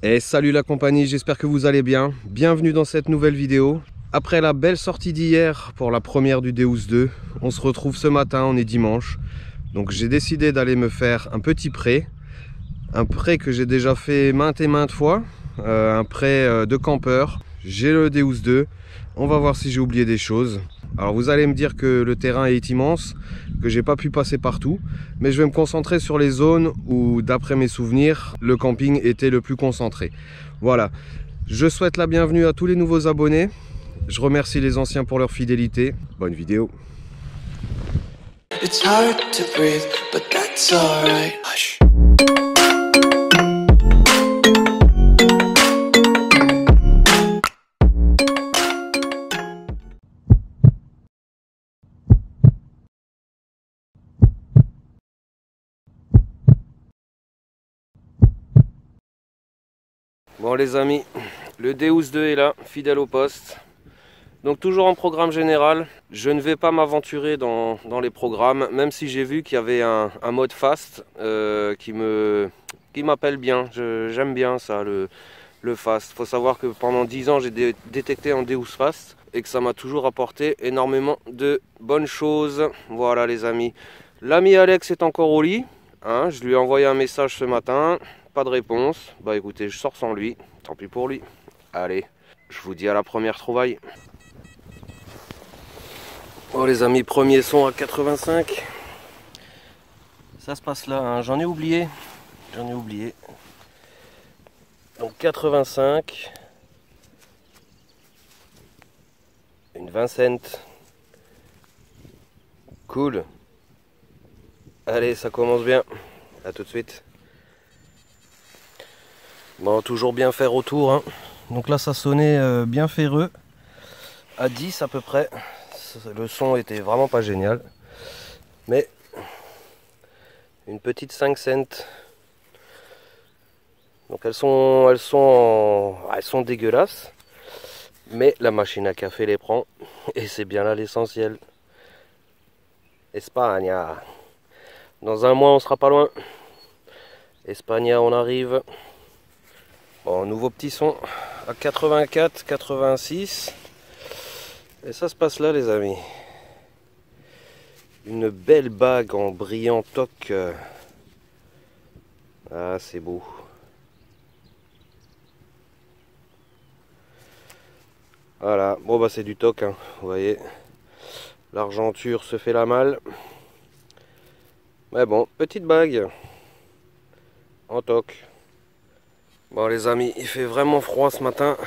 Et salut la compagnie, j'espère que vous allez bien. Bienvenue dans cette nouvelle vidéo. Après la belle sortie d'hier pour la première du Deus 2, on se retrouve ce matin, on est dimanche. Donc j'ai décidé d'aller me faire un petit prêt. Un prêt que j'ai déjà fait maintes et maintes fois. Un prêt de campeur. J'ai le Deus 2. On va voir si j'ai oublié des choses. Alors vous allez me dire que le terrain est immense, que j'ai pas pu passer partout, mais je vais me concentrer sur les zones où, d'après mes souvenirs, le camping était le plus concentré. Voilà, je souhaite la bienvenue à tous les nouveaux abonnés. Je remercie les anciens pour leur fidélité. Bonne vidéo. It's hard to breathe, but that's alright. Hush. Bon les amis, le Deus 2 est là, fidèle au poste. Donc toujours en programme général, je ne vais pas m'aventurer dans les programmes, même si j'ai vu qu'il y avait un mode fast qui m'appelle bien. J'aime bien ça, le fast. Il faut savoir que pendant 10 ans j'ai détecté un Deus fast et que ça m'a toujours apporté énormément de bonnes choses. Voilà les amis. L'ami Alex est encore au lit, hein, je lui ai envoyé un message ce matin, pas de réponse. Bah écoutez, je sors sans lui, tant pis pour lui. Allez, je vous dis à la première trouvaille. Oh les amis, premier son à 85. Ça se passe là, hein. J'en ai oublié. Donc 85. Une 20 cents. Cool. Allez, ça commence bien. À tout de suite. Bon, toujours bien faire autour, hein. Donc là ça sonnait bien ferreux. À 10 à peu près. Le son était vraiment pas génial, mais une petite 5 cents. Donc elles sont dégueulasses, mais la machine à café les prend et c'est bien là l'essentiel. Espagne, dans un mois on sera pas loin. Espagne, on arrive. Bon, nouveau petit son à 84, 86. Et ça se passe là les amis. Une belle bague en brillant toc. Ah c'est beau. Voilà, bon bah c'est du toc, hein. Vous voyez. L'argenture se fait la malle. Mais bon, petite bague. En toc. Bon les amis, il fait vraiment froid ce matin.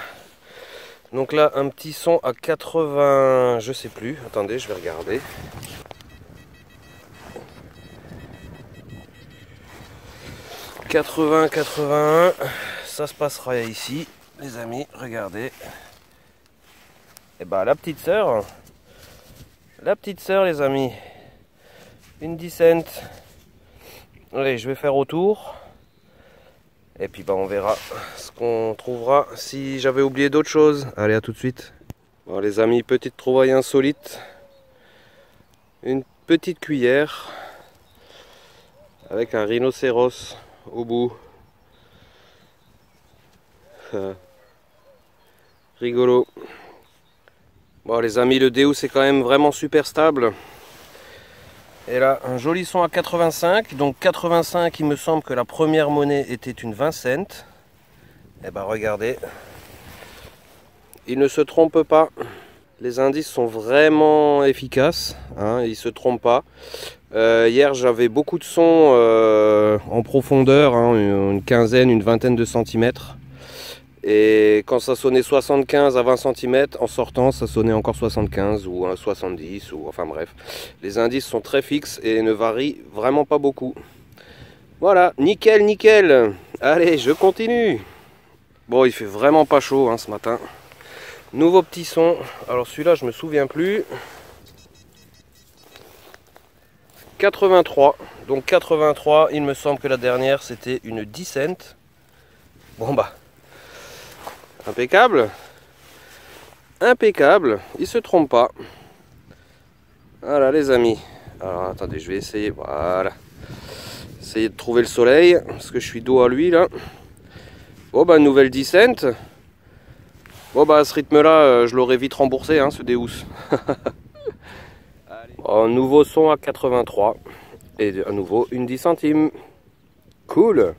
Donc là, un petit son à 80, je sais plus. Attendez, je vais regarder. « 80, 81. Ça se passera ici, les amis. Regardez. Et bah la petite sœur, les amis. Une 10 cents. Allez, je vais faire autour. Et puis bah on verra ce qu'on trouvera si j'avais oublié d'autres choses. Allez, à tout de suite. Bon les amis, petite trouvaille insolite. Une petite cuillère avec un rhinocéros au bout. Rigolo. Bon les amis, le Deus c'est quand même vraiment super stable. Et là, un joli son à 85. Donc 85, il me semble que la première monnaie était une 20 cents. Et ben regardez. Il ne se trompe pas. Les indices sont vraiment efficaces, hein, ils ne se trompent pas. Hier, j'avais beaucoup de sons en profondeur, hein, une quinzaine, une vingtaine de centimètres. Et quand ça sonnait 75 à 20 cm, en sortant, ça sonnait encore 75 ou 70, ou enfin bref. Les indices sont très fixes et ne varient vraiment pas beaucoup. Voilà, nickel, nickel. Allez, je continue. Bon, il fait vraiment pas chaud hein, ce matin. Nouveau petit son. Alors celui-là, je me souviens plus. 83. Donc 83, il me semble que la dernière, c'était une 10 cents. Bon bah... impeccable, impeccable, il se trompe pas. Voilà les amis. Alors attendez, je vais essayer, voilà. Essayer de trouver le soleil, parce que je suis dos à lui là. Bon bah nouvelle 10 cents. Bon bah à ce rythme là je l'aurais vite remboursé hein, ce Deus. Un nouveau son à 83 et à nouveau une 10 centimes. Cool.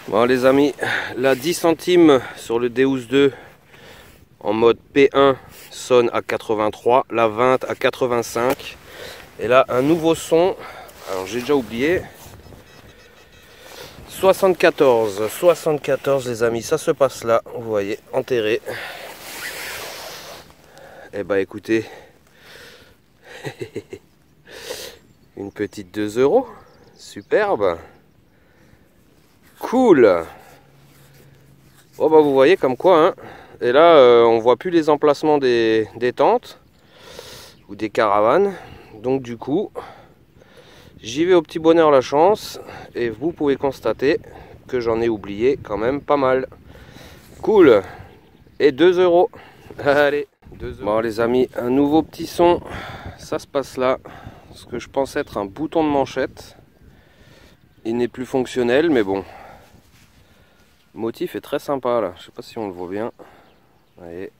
Bon les amis, la 10 centimes sur le Deus 2 en mode P1 sonne à 83, la 20 à 85. Et là un nouveau son, alors j'ai déjà oublié. 74 les amis, ça se passe là, vous voyez, enterré. Et bah écoutez, une petite 2 €, superbe, cool. Bon bah vous voyez comme quoi, hein. Et là on voit plus les emplacements des tentes ou des caravanes, donc du coup j'y vais au petit bonheur la chance et vous pouvez constater que j'en ai oublié quand même pas mal. Cool. Et 2 €. Allez, 2 €. Bon les amis, un nouveau petit son. Ça se passe là. Ce que je pense être un bouton de manchette. Il n'est plus fonctionnel mais bon. Le motif est très sympa là. Je sais pas si on le voit bien. Vous voyez.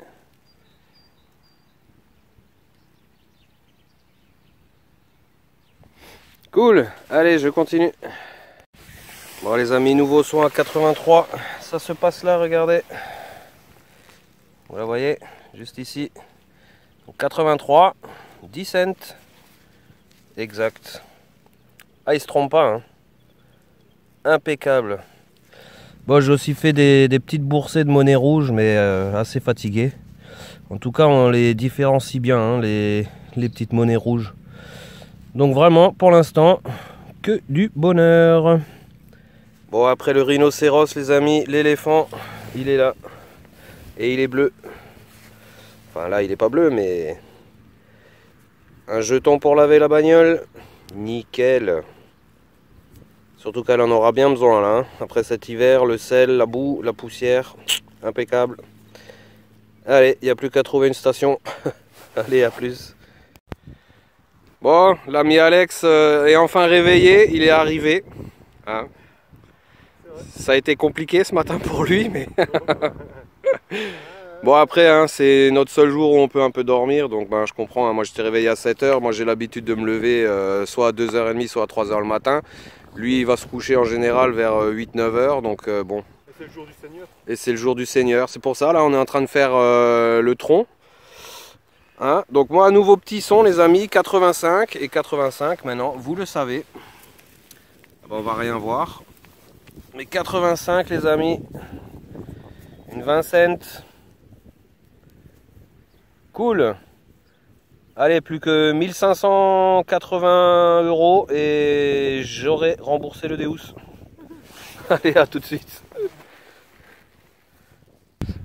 Cool, allez je continue. Bon les amis, nouveau son à 83, ça se passe là, regardez. Vous la voyez, juste ici. Donc 83, 10 cents. Exact. Ah il se trompe pas, hein. Impeccable. Bon j'ai aussi fait des petites boursées de monnaie rouge, mais assez fatigué. En tout cas on les différencie bien, hein, les petites monnaies rouges. Donc vraiment, pour l'instant, que du bonheur. Bon, après le rhinocéros, les amis, l'éléphant, il est là. Et il est bleu. Enfin, là, il n'est pas bleu, mais... Un jeton pour laver la bagnole. Nickel. Surtout qu'elle en aura bien besoin, là. Hein. Après cet hiver, le sel, la boue, la poussière. Impeccable. Allez, il n'y a plus qu'à trouver une station. Allez, à plus. Bon, l'ami Alex est enfin réveillé, il est arrivé. Hein. Ça a été compliqué ce matin pour lui, mais... Bon après, hein, c'est notre seul jour où on peut un peu dormir, donc ben, je comprends. Hein. Moi j'étais réveillé à 7 h, moi j'ai l'habitude de me lever soit à 2 h 30, soit à 3 h le matin. Lui il va se coucher en général vers 8-9 h, donc bon. Et c'est le jour du Seigneur. Et c'est le jour du Seigneur, c'est pour ça, là on est en train de faire le tronc. Hein, donc moi un nouveau petit son les amis, 85 et 85 maintenant, vous le savez. Bon, on va rien voir. Mais 85 les amis, une 20 cents. Cool. Allez, plus que 1580 € et j'aurai remboursé le Deus. Allez, à tout de suite.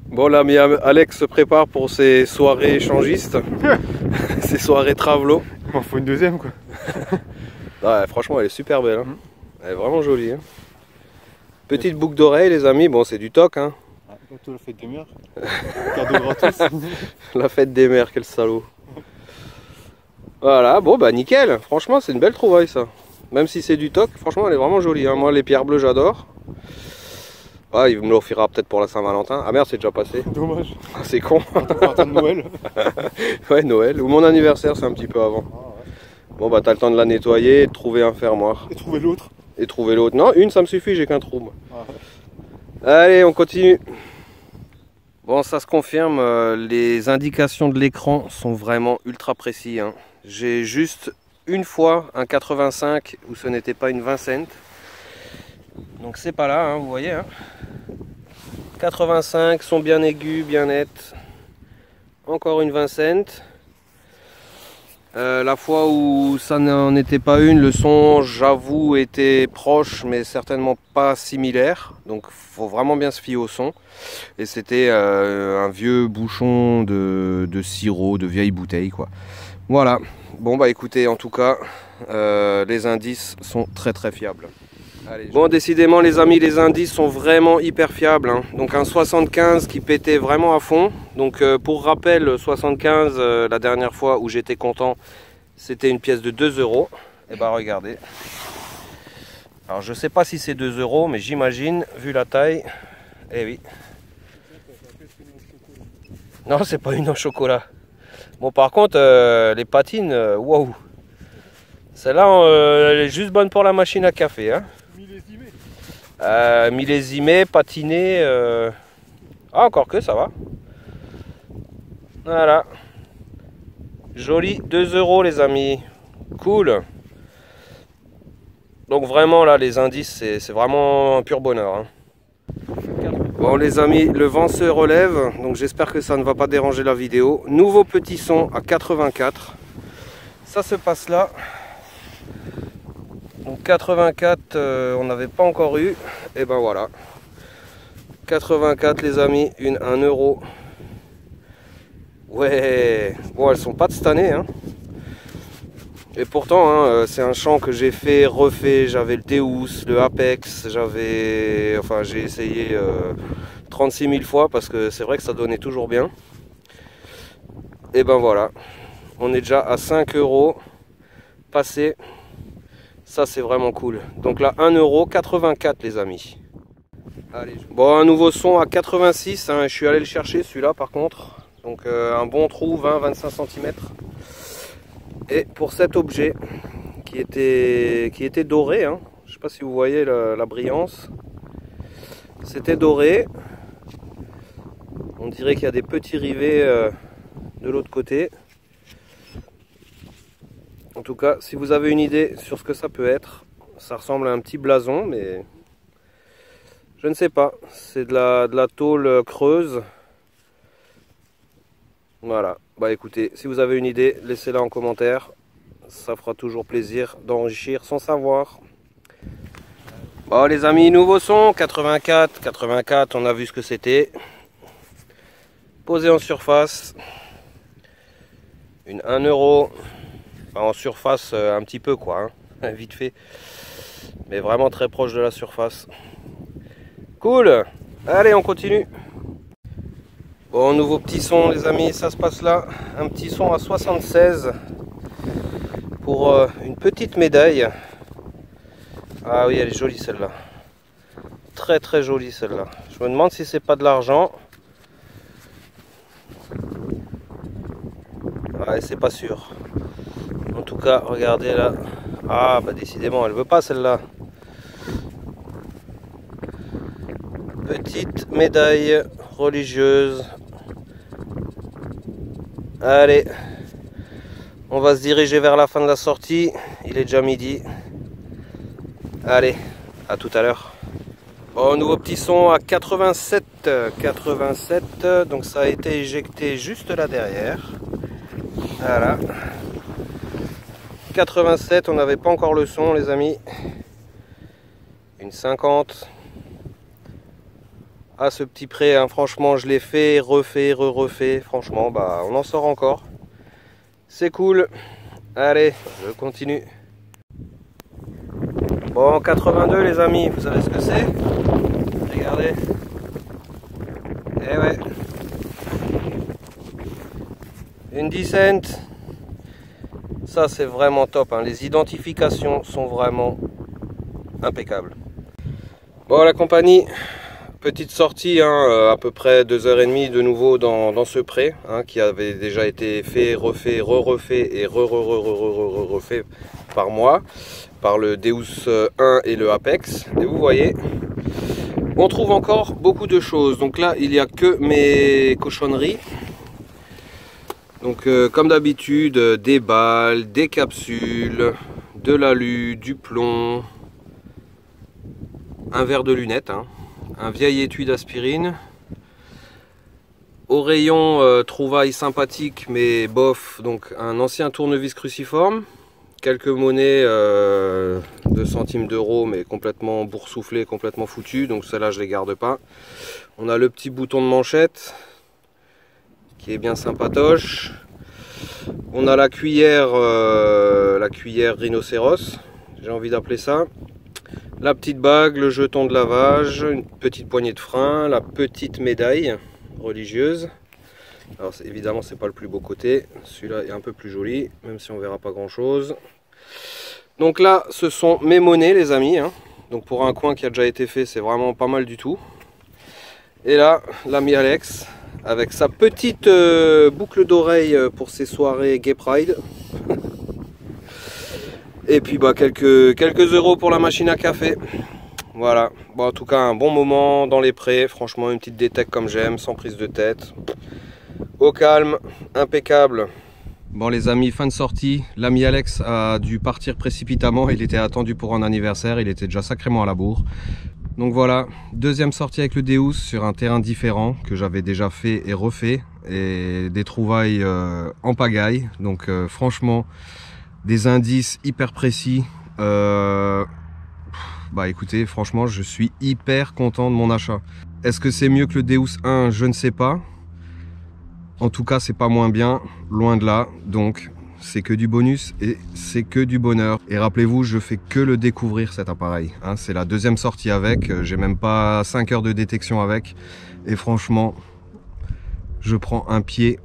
Bon, l'ami Alex se prépare pour ses soirées échangistes, ses soirées travelo. Il faut une deuxième quoi. Ouais, franchement, elle est super belle. Hein. Elle est vraiment jolie. Hein. Petite boucle d'oreille, les amis. Bon, c'est du toc. Hein. Bientôt la fête des mères. Cadeau gratos. La fête des mères, quel salaud. Voilà, bon, bah nickel. Franchement, c'est une belle trouvaille ça. Même si c'est du toc, franchement, elle est vraiment jolie. Hein. Moi, les pierres bleues, j'adore. Ah, il me l'offrira peut-être pour la Saint-Valentin. Ah merde, c'est déjà passé. Dommage. Ah, c'est con. On va attendre Noël. Ouais, Noël. Ou mon anniversaire, c'est un petit peu avant. Ah, ouais. Bon, bah, t'as le temps de la nettoyer et de trouver un fermoir. Et trouver l'autre. Et trouver l'autre. Non, une, ça me suffit, j'ai qu'un trou. Ah, ouais. Allez, on continue. Bon, ça se confirme. Les indications de l'écran sont vraiment ultra précis. Hein. J'ai juste une fois un 85 où ce n'était pas une 20 cents. Donc c'est pas là, hein, vous voyez. Hein. 85 sont bien aigus, bien nets. Encore une 20 cents. La fois où ça n'en était pas une, le son, j'avoue, était proche, mais certainement pas similaire. Donc faut vraiment bien se fier au son. Et c'était un vieux bouchon de sirop, de vieille bouteille, quoi. Voilà. Bon bah écoutez, en tout cas, les indices sont très très fiables. Allez, bon, décidément les amis, les indices sont vraiment hyper fiables. Hein. Donc un 75 qui pétait vraiment à fond. Donc pour rappel, 75, la dernière fois où j'étais content, c'était une pièce de 2 €. Et bah regardez. Alors je sais pas si c'est 2 euros, mais j'imagine, vu la taille. Eh oui. Non, c'est pas une au chocolat. Bon, par contre, les patines, waouh. Celle-là, elle est juste bonne pour la machine à café. Hein. Millésimé, patiné. Ah, encore que ça va. Voilà. Joli, 2 euros les amis. Cool. Donc vraiment là, les indices, c'est vraiment un pur bonheur. Hein. Bon les amis, le vent se relève, donc j'espère que ça ne va pas déranger la vidéo. Nouveau petit son à 84. Ça se passe là. Donc 84, on n'avait pas encore eu. Et ben voilà. 84 les amis, une 1 euro. Ouais, bon elles sont pas de cette année. Hein. Et pourtant, hein, c'est un chant que j'ai fait, refait. J'avais le Deus, le Apex, j'ai essayé 36 000 fois parce que c'est vrai que ça donnait toujours bien. Et ben voilà, on est déjà à 5 euros passé. Ça c'est vraiment cool. Donc là 1,84 € les amis. Allez, bon, un nouveau son à 86, hein, je suis allé le chercher celui-là par contre. Donc un bon trou, 20-25 cm. Et pour cet objet qui était doré, hein, je ne sais pas si vous voyez la brillance, c'était doré. On dirait qu'il y a des petits rivets de l'autre côté. En tout cas, si vous avez une idée sur ce que ça peut être, ça ressemble à un petit blason, mais je ne sais pas. C'est de la tôle creuse. Voilà, bah écoutez, si vous avez une idée, laissez-la en commentaire. Ça fera toujours plaisir d'enrichir son savoir. Bon les amis, nouveau son, 84, on a vu ce que c'était. Posé en surface. Une 1 euro. Enfin, en surface un petit peu quoi, hein, vite fait. Mais vraiment très proche de la surface. Cool, allez on continue. Bon, nouveau petit son les amis, ça se passe là, un petit son à 76 pour une petite médaille. Ah oui, elle est jolie celle-là, très très jolie celle-là. Je me demande si c'est pas de l'argent. Ouais, c'est pas sûr. En tout cas, regardez là. Ah bah décidément, elle veut pas celle-là. Petite médaille religieuse. Allez, on va se diriger vers la fin de la sortie. Il est déjà midi. Allez, à tout à l'heure. Bon, nouveau petit son à 87. Donc ça a été éjecté juste là derrière. Voilà. 87, on n'avait pas encore le son les amis. Une 50. À ce petit près, hein, franchement, je l'ai fait, refait, refait. Franchement, bah, on en sort encore. C'est cool. Allez, je continue. Bon, 82 les amis, vous savez ce que c'est? Regardez. Eh ouais. Une 10 cents. Ça, c'est vraiment top. Hein. Les identifications sont vraiment impeccables. Bon, la compagnie. Petite sortie, hein, à peu près 2h30 de nouveau dans ce pré, hein, qui avait déjà été fait, refait, refait et refait par moi, par le Deus 1 et le Apex. Et vous voyez, on trouve encore beaucoup de choses. Donc là, il n'y a que mes cochonneries. Donc comme d'habitude, des balles, des capsules, de l'alu, du plomb, un verre de lunettes, hein. Un vieil étui d'aspirine. Au rayon, trouvailles sympathiques mais bof, donc un ancien tournevis cruciforme. Quelques monnaies 2 centimes d'euros mais complètement boursouflées, complètement foutues. Donc celles-là je les garde pas. On a le petit bouton de manchette qui est bien sympatoche. On a la cuillère rhinocéros, j'ai envie d'appeler ça. La petite bague, le jeton de lavage, une petite poignée de frein, la petite médaille religieuse. Alors évidemment c'est pas le plus beau côté, celui-là est un peu plus joli, même si on verra pas grand chose. Donc là ce sont mes monnaies les amis, hein. Donc pour un coin qui a déjà été fait, c'est vraiment pas mal du tout. Et là, l'ami Alex, avec sa petite boucle d'oreille pour ses soirées Gay Pride. Et puis bah, quelques euros pour la machine à café. Voilà, bon, en tout cas un bon moment dans les prés, franchement une petite détecte comme j'aime, sans prise de tête. Au calme, impeccable. Bon les amis, fin de sortie, l'ami Alex a dû partir précipitamment, il était attendu pour un anniversaire, il était déjà sacrément à la bourre. Donc voilà, deuxième sortie avec le Deus sur un terrain différent que j'avais déjà fait et refait, et des trouvailles en pagaille, donc franchement des indices hyper précis. Bah écoutez, franchement je suis hyper content de mon achat. Est-ce que c'est mieux que le Deus 1? Je ne sais pas. En tout cas c'est pas moins bien, loin de là. Donc c'est que du bonus et c'est que du bonheur. Et rappelez-vous, je fais que le découvrir cet appareil, hein. C'est la deuxième sortie avec, j'ai même pas 5 heures de détection avec. Et franchement, je prends un pied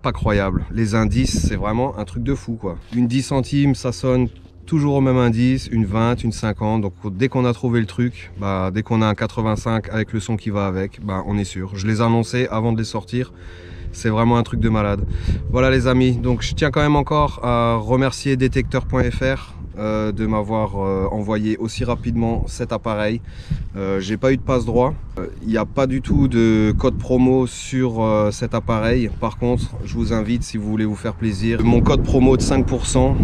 pas croyable. Les indices, c'est vraiment un truc de fou quoi. Une 10 centimes, ça sonne toujours au même indice, une 20, une 50, donc dès qu'on a trouvé le truc, bah, dès qu'on a un 85 avec le son qui va avec, bah, on est sûr. Je les ai annoncés avant de les sortir, c'est vraiment un truc de malade. Voilà les amis, donc je tiens quand même encore à remercier Detecteur.fr de m'avoir envoyé aussi rapidement cet appareil. J'ai pas eu de passe droit, il n'y a pas du tout de code promo sur cet appareil. Par contre, je vous invite, si vous voulez vous faire plaisir, mon code promo de 5%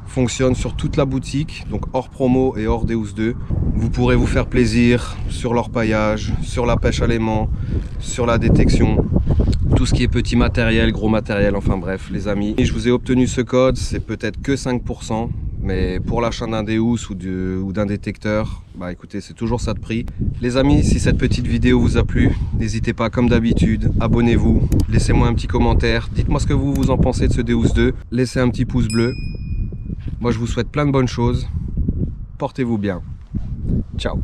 fonctionne sur toute la boutique, donc hors promo et hors Deus 2. Vous pourrez vous faire plaisir sur l'orpaillage, sur la pêche à l'aimant, sur la détection, tout ce qui est petit matériel, gros matériel, enfin bref les amis. Je vous ai obtenu ce code, c'est peut-être que 5%, mais pour l'achat d'un Deus ou d'un détecteur, bah écoutez, c'est toujours ça de prix. Les amis, si cette petite vidéo vous a plu, n'hésitez pas comme d'habitude, abonnez-vous, laissez-moi un petit commentaire, dites-moi ce que vous en pensez de ce Deus 2, laissez un petit pouce bleu. Moi je vous souhaite plein de bonnes choses, portez-vous bien, ciao.